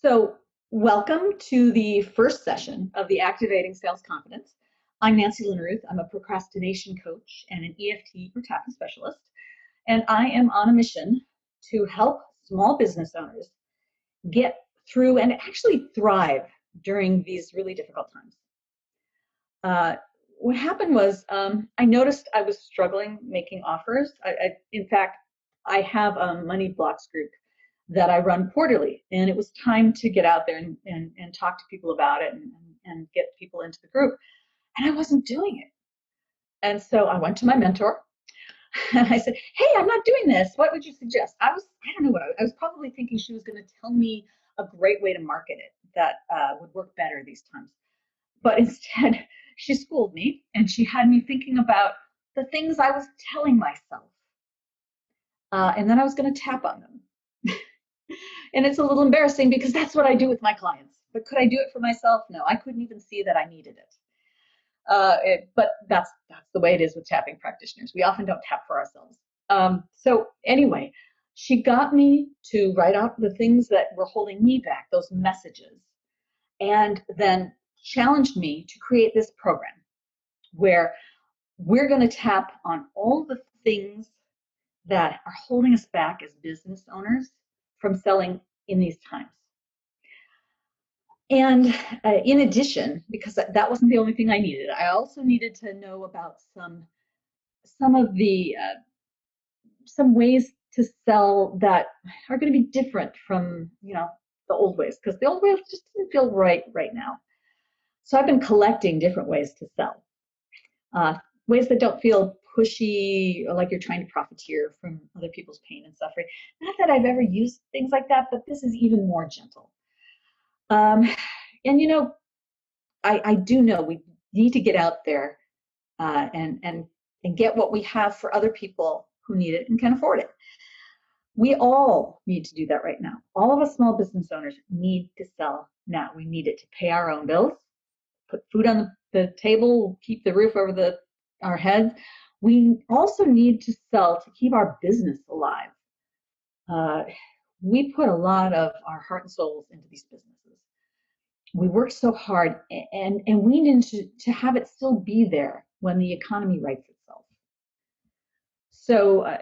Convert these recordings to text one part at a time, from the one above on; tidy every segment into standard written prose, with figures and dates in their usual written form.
So, welcome to the first session of the Activating Sales Confidence. I'm Nancy Linneruth. I'm a procrastination coach and an EFT or tapping specialist, and I am on a mission to help small business owners get through and actually thrive during these really difficult times. What happened was I noticed I was struggling making offers. In fact, I have a money blocks group that I run quarterly, and it was time to get out there and talk to people about it and get people into the group, and I wasn't doing it. And so I went to my mentor and I said, hey, I'm not doing this. What would you suggest? I don't know what I was probably thinking she was going to tell me a great way to market it that would work better these times. But instead, she schooled me and she had me thinking about the things I was telling myself. And then I was going to tap on them. And it's a little embarrassing because that's what I do with my clients. But could I do it for myself? No, I couldn't even see that I needed it. But that's the way it is with tapping practitioners. We often don't tap for ourselves. So anyway, she got me to write out the things that were holding me back, those messages, and then challenged me to create this program where we're going to tap on all the things that are holding us back as business owners from selling in these times. And in addition, because that wasn't the only thing I needed, I also needed to know about some ways to sell that are going to be different from the old ways, because the old ways just didn't feel right now. So I've been collecting different ways to sell, ways that don't feel pushy or like you're trying to profiteer from other people's pain and suffering. Not that I've ever used things like that, but this is even more gentle. And I do know we need to get out there and get what we have for other people who need it and can afford it. We all need to do that right now. All of us small business owners need to sell now. We need it to pay our own bills, put food on the table, keep the roof over our heads. We also need to sell to keep our business alive. We put a lot of our heart and souls into these businesses. We work so hard, and we need to have it still be there when the economy rights itself. So,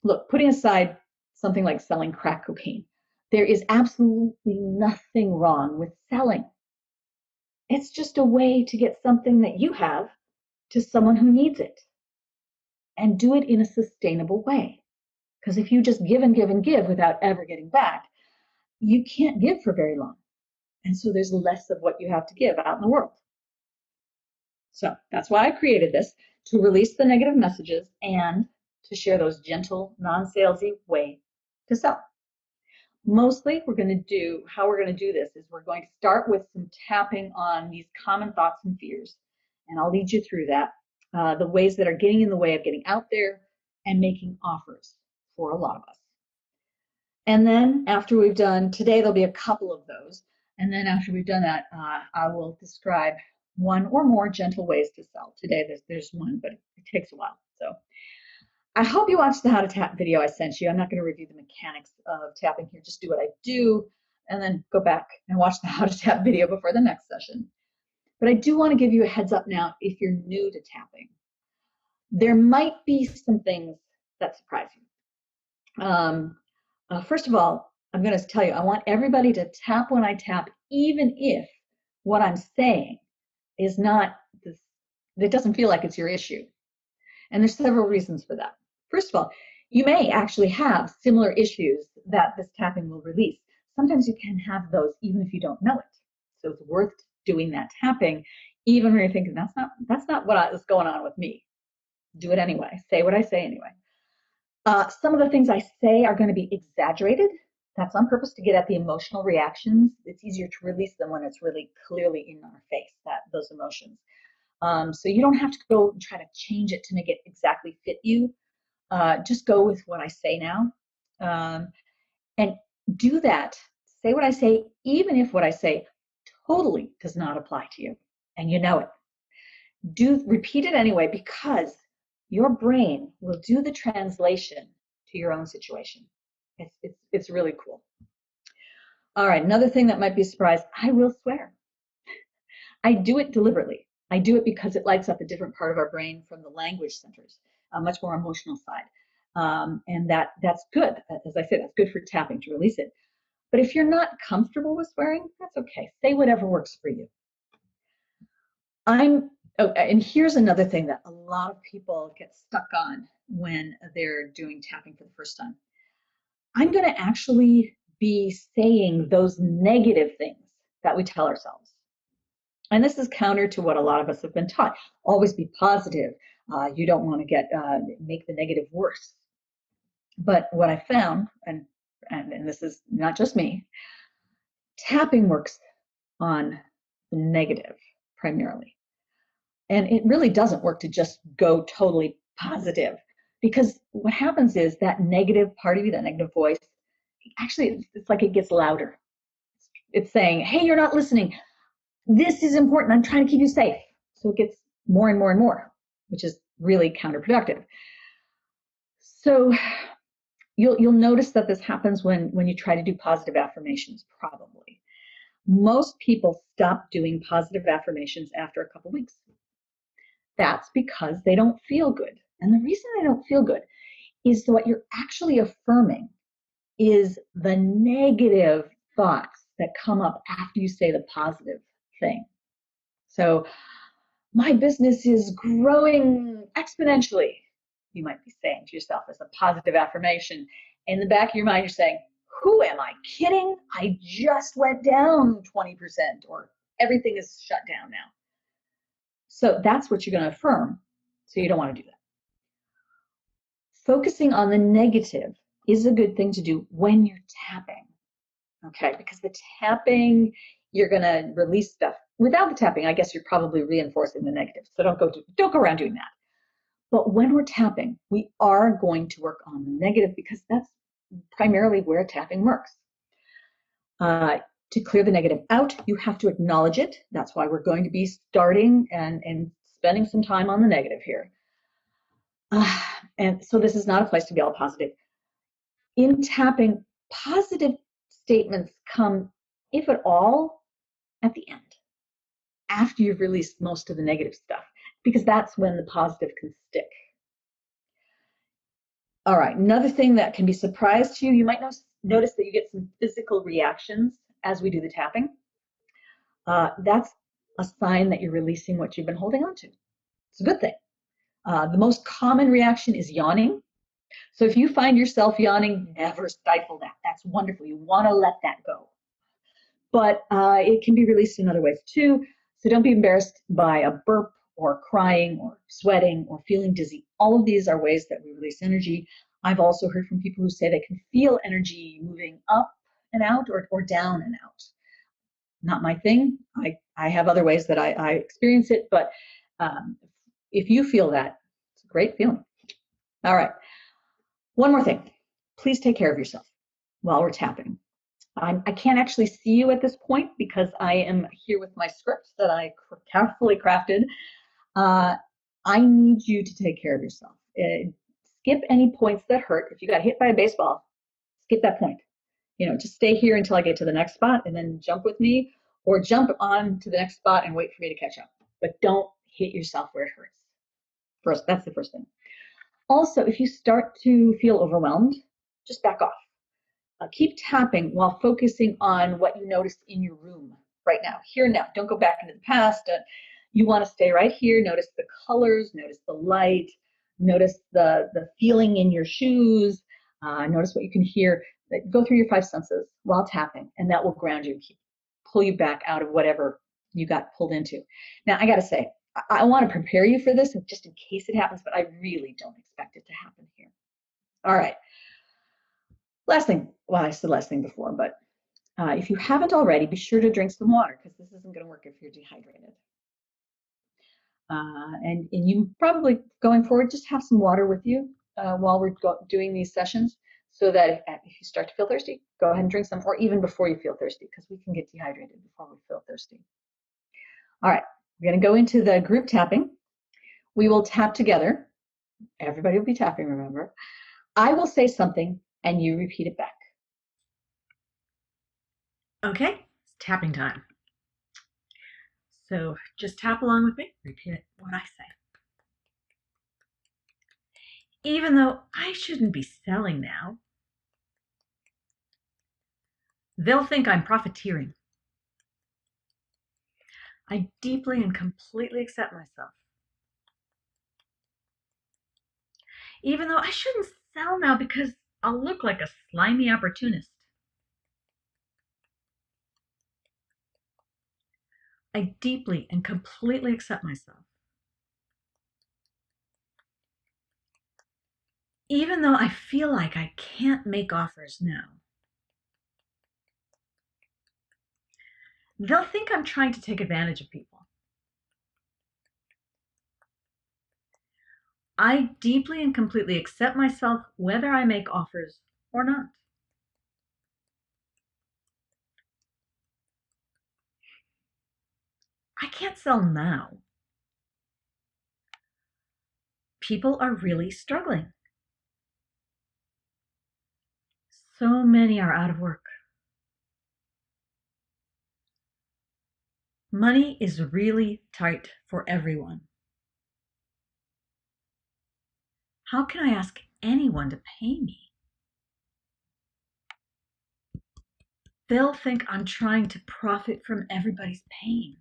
look, putting aside something like selling crack cocaine, there is absolutely nothing wrong with selling. It's just a way to get something that you have to someone who needs it, and do it in a sustainable way. Because if you just give and give and give without ever getting back, you can't give for very long. And so there's less of what you have to give out in the world. So that's why I created this, to release the negative messages and to share those gentle, non-salesy way to sell. Mostly how we're going to do this is we're going to start with some tapping on these common thoughts and fears. And I'll lead you through that, the ways that are getting in the way of getting out there and making offers for a lot of us. And then after we've done, today there'll be a couple of those. And then after we've done that, I will describe one or more gentle ways to sell. Today there's one, but it takes a while. So I hope you watched the How to Tap video I sent you. I'm not going to review the mechanics of tapping here. Just do what I do and then go back and watch the How to Tap video before the next session. But I do want to give you a heads up now if you're new to tapping. There might be some things that surprise you. First of all, I'm going to tell you, I want everybody to tap when I tap, even if what I'm saying is not this, it doesn't feel like it's your issue. And there's several reasons for that. First of all, you may actually have similar issues that this tapping will release. Sometimes you can have those even if you don't know it. So it's worth doing that tapping, even when you're thinking, that's not what is going on with me. Do it anyway. Say what I say anyway. Some of the things I say are going to be exaggerated. That's on purpose to get at the emotional reactions. It's easier to release them when it's really clearly in our face, those emotions. So you don't have to go and try to change it to make it exactly fit you. Just go with what I say now. And do that. Say what I say, even if what I say totally does not apply to you, and you know it. Repeat it anyway, because your brain will do the translation to your own situation. It's really cool. All right, another thing that might be a surprise, I will swear. I do it deliberately. I do it because it lights up a different part of our brain from the language centers, a much more emotional side. And that's good. As I said, that's good for tapping to release it. But if you're not comfortable with swearing, that's okay. Say whatever works for you. And here's another thing that a lot of people get stuck on when they're doing tapping for the first time. I'm going to actually be saying those negative things that we tell ourselves. And this is counter to what a lot of us have been taught. Always be positive. You don't want to make the negative worse. But what I found, and this is not just me, tapping works on the negative primarily. And it really doesn't work to just go totally positive, because what happens is that negative part of you, that negative voice, actually, it's like it gets louder. It's saying, hey, you're not listening. This is important. I'm trying to keep you safe. So it gets more and more and more, which is really counterproductive. So you'll notice that this happens when you try to do positive affirmations, probably. Most people stop doing positive affirmations after a couple weeks. That's because they don't feel good. And the reason they don't feel good is what you're actually affirming is the negative thoughts that come up after you say the positive thing. So, my business is growing exponentially, you might be saying to yourself as a positive affirmation. In the back of your mind, you're saying, who am I kidding? I just went down 20%, or everything is shut down now. So that's what you're going to affirm. So you don't want to do that. Focusing on the negative is a good thing to do when you're tapping. Okay, because the tapping, you're going to release stuff. Without the tapping, I guess you're probably reinforcing the negative. So don't go around doing that. But when we're tapping, we are going to work on the negative, because that's primarily where tapping works. To clear the negative out, you have to acknowledge it. That's why we're going to be starting and spending some time on the negative here. And so this is not a place to be all positive. In tapping, positive statements come, if at all, at the end, after you've released most of the negative stuff, because that's when the positive can stick. All right, another thing that can be a surprise to you, you might notice that you get some physical reactions as we do the tapping. That's a sign that you're releasing what you've been holding on to. It's a good thing. The most common reaction is yawning. So if you find yourself yawning, never stifle that. That's wonderful. You want to let that go. But it can be released in other ways too. So don't be embarrassed by a burp or crying or sweating or feeling dizzy. All of these are ways that we release energy. I've also heard from people who say they can feel energy moving up and out, or down and out. Not my thing. I have other ways that I experience it, but if you feel that, it's a great feeling. All right. One more thing. Please take care of yourself while we're tapping. I can't actually see you at this point because I am here with my script that I carefully crafted. I need you to take care of yourself. Skip any points that hurt. If you got hit by a baseball, skip that point. Just stay here until I get to the next spot and then jump with me, or jump on to the next spot and wait for me to catch up. But don't hit yourself where it hurts. First, that's the first thing. Also, if you start to feel overwhelmed, just back off. Keep tapping while focusing on what you noticed in your room right now, here and now. Don't go back into the past. You want to stay right here. Notice the colors, notice the light, notice the feeling in your shoes, notice what you can hear. Go through your five senses while tapping, and that will ground you, pull you back out of whatever you got pulled into. Now, I got to say, I want to prepare you for this just in case it happens, but I really don't expect it to happen here. All right. Last thing, well, I said last thing before, but if you haven't already, be sure to drink some water, because this isn't going to work if you're dehydrated. And you probably, going forward, just have some water with you while we're doing these sessions, so that if you start to feel thirsty, go ahead and drink some, or even before you feel thirsty, because we can get dehydrated before we feel thirsty. All right, we're going to go into the group tapping. We will tap together. Everybody will be tapping, remember. I will say something, and you repeat it back. Okay, it's tapping time. So just tap along with me. Repeat what I say. Even though I shouldn't be selling now, they'll think I'm profiteering. I deeply and completely accept myself. Even though I shouldn't sell now because I'll look like a slimy opportunist. I deeply and completely accept myself. Even though I feel like I can't make offers now. They'll think I'm trying to take advantage of people. I deeply and completely accept myself whether I make offers or not. I can't sell now. People are really struggling. So many are out of work. Money is really tight for everyone. How can I ask anyone to pay me? They'll think I'm trying to profit from everybody's pain.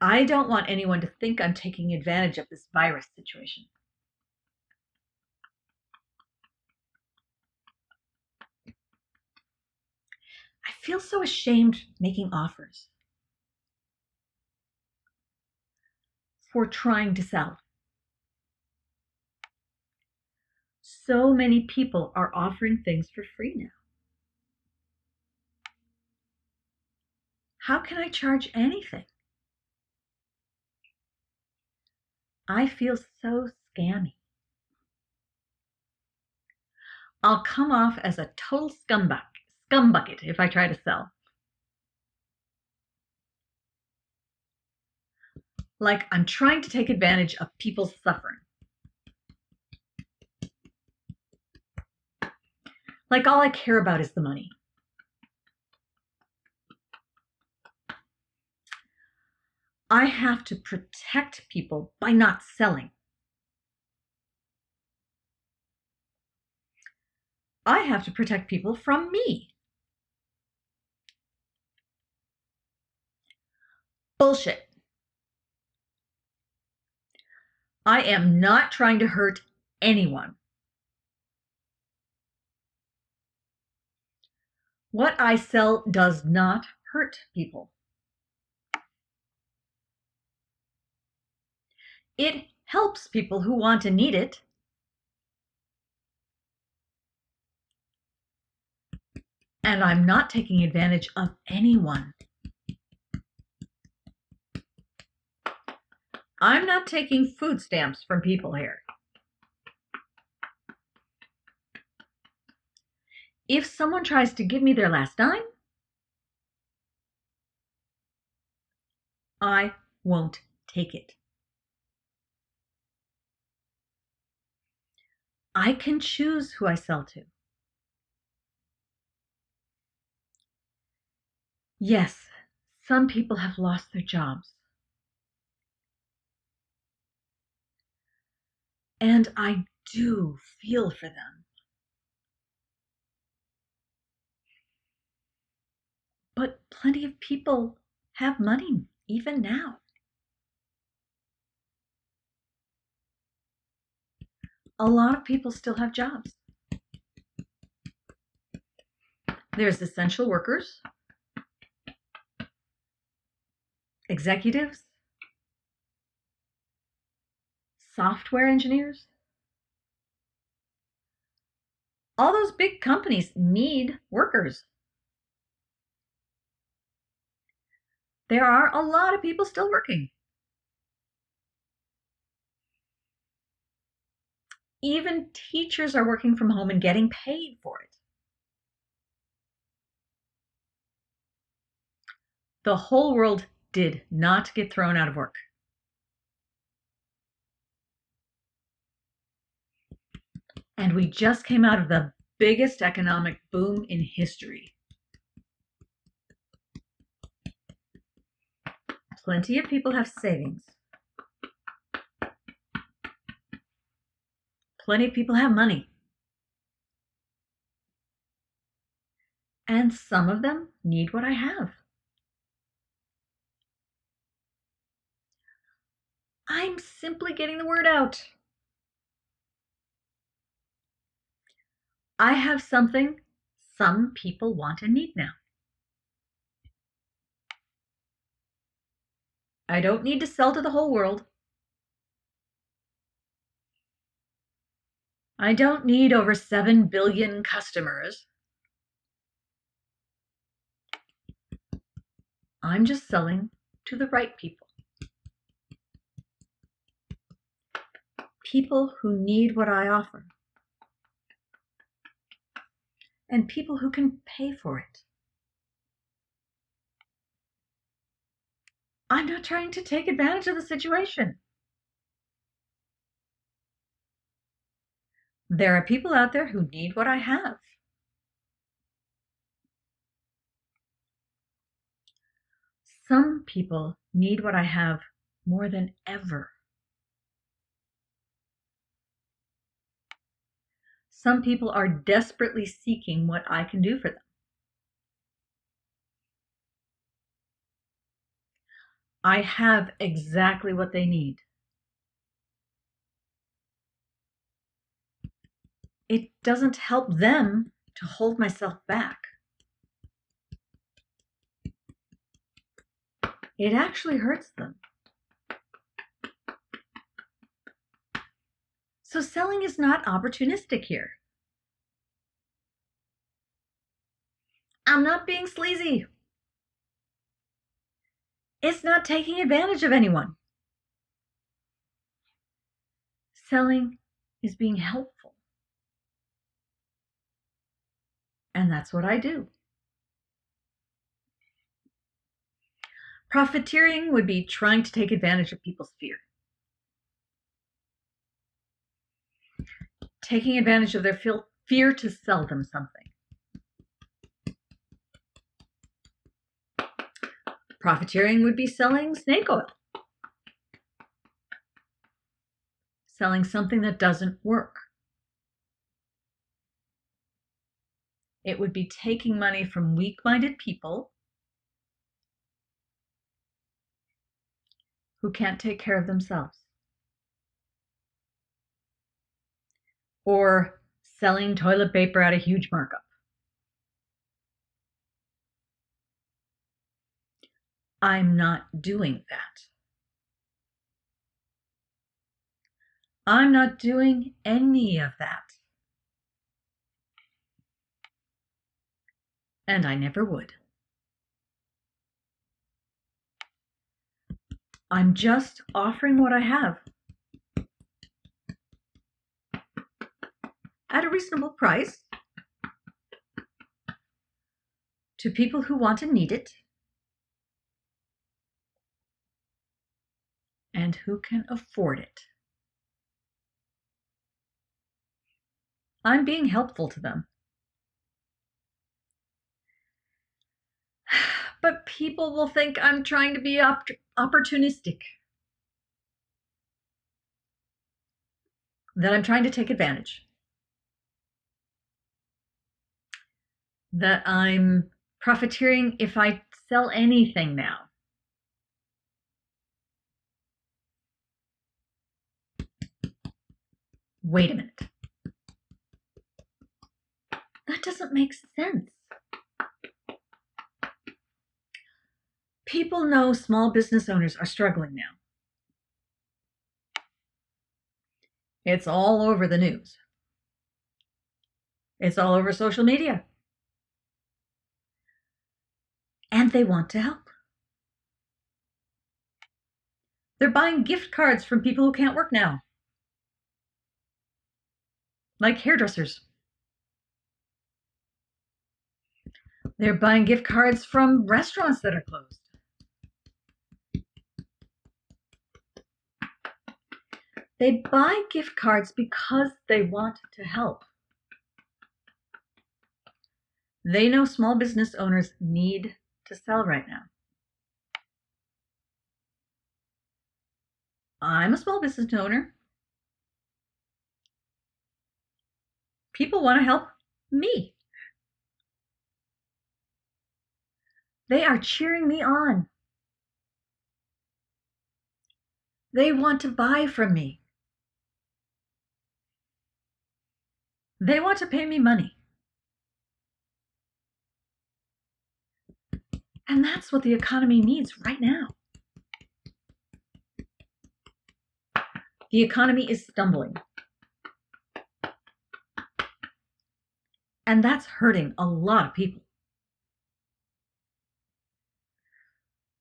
I don't want anyone to think I'm taking advantage of this virus situation. I feel so ashamed making offers for trying to sell. So many people are offering things for free now. How can I charge anything? I feel so scammy. I'll come off as a total scumbucket if I try to sell. Like I'm trying to take advantage of people's suffering. Like all I care about is the money. I have to protect people by not selling. I have to protect people from me. Bullshit. I am not trying to hurt anyone. What I sell does not hurt people. It helps people who want and need it. And I'm not taking advantage of anyone. I'm not taking food stamps from people here. If someone tries to give me their last dime, I won't take it. I can choose who I sell to. Yes, some people have lost their jobs. And I do feel for them. But plenty of people have money even now. A lot of people still have jobs. There's essential workers, executives, software engineers. All those big companies need workers. There are a lot of people still working. Even teachers are working from home and getting paid for it. The whole world did not get thrown out of work. And we just came out of the biggest economic boom in history. Plenty of people have savings. Plenty of people have money. And some of them need what I have. I'm simply getting the word out. I have something some people want and need now. I don't need to sell to the whole world. I don't need over 7 billion customers. I'm just selling to the right people. People who need what I offer. And people who can pay for it. I'm not trying to take advantage of the situation. There are people out there who need what I have. Some people need what I have more than ever. Some people are desperately seeking what I can do for them. I have exactly what they need. It doesn't help them to hold myself back. It actually hurts them. So selling is not opportunistic here. I'm not being sleazy. It's not taking advantage of anyone. Selling is being helpful. And that's what I do. Profiteering would be trying to take advantage of people's fear. Taking advantage of their fear to sell them something. Profiteering would be selling snake oil. Selling something that doesn't work. It would be taking money from weak-minded people who can't take care of themselves. Or selling toilet paper at a huge markup. I'm not doing that. I'm not doing any of that. And I never would. I'm just offering what I have at a reasonable price to people who want and need it and who can afford it. I'm being helpful to them. But people will think I'm trying to be opportunistic. That I'm trying to take advantage. That I'm profiteering if I sell anything now. Wait a minute. That doesn't make sense. People know small business owners are struggling now. It's all over the news. It's all over social media. And they want to help. They're buying gift cards from people who can't work now. Like hairdressers. They're buying gift cards from restaurants that are closed. They buy gift cards because they want to help. They know small business owners need to sell right now. I'm a small business owner. People want to help me. They are cheering me on. They want to buy from me. They want to pay me money. And that's what the economy needs right now. The economy is stumbling. And that's hurting a lot of people.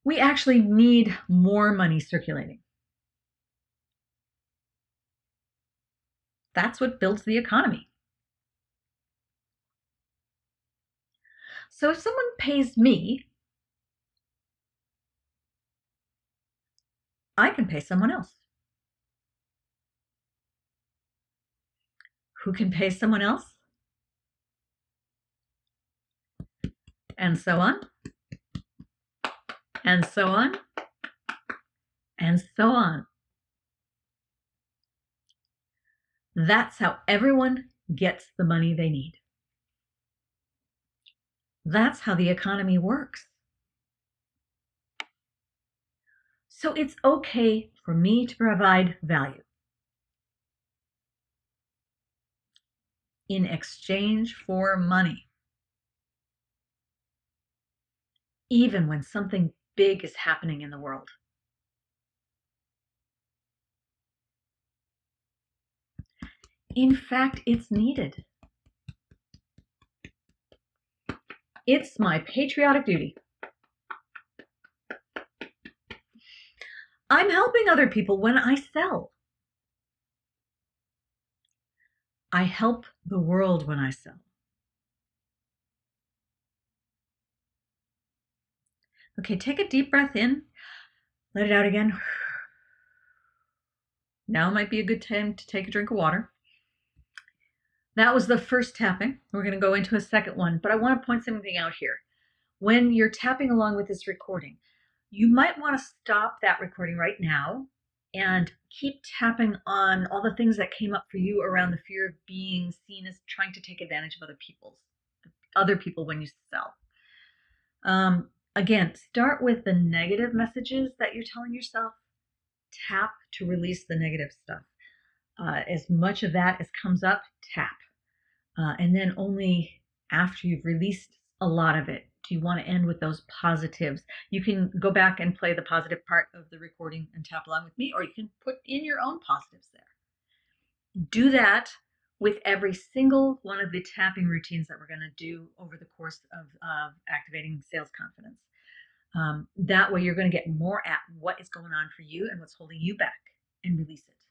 We actually need more money circulating. That's what builds the economy. So if someone pays me, I can pay someone else. Who can pay someone else? And so on. And so on. And so on. That's how everyone gets the money they need. That's how the economy works. So it's okay for me to provide value in exchange for money, even when something big is happening in the world. In fact, it's needed. It's my patriotic duty. I'm helping other people when I sell. I help the world when I sell. Okay, take a deep breath in. Let it out again. Now might be a good time to take a drink of water. That was the first tapping. We're going to go into a second one, but I want to point something out here. When you're tapping along with this recording, you might want to stop that recording right now and keep tapping on all the things that came up for you around the fear of being seen as trying to take advantage of other people when you sell. Again, start with the negative messages that you're telling yourself. Tap to release the negative stuff. As much of that as comes up, tap. And then only after you've released a lot of it do you want to end with those positives. You can go back and play the positive part of the recording and tap along with me, or you can put in your own positives there. Do that with every single one of the tapping routines that we're going to do over the course of activating sales confidence. That way you're going to get more at what is going on for you and what's holding you back and release it.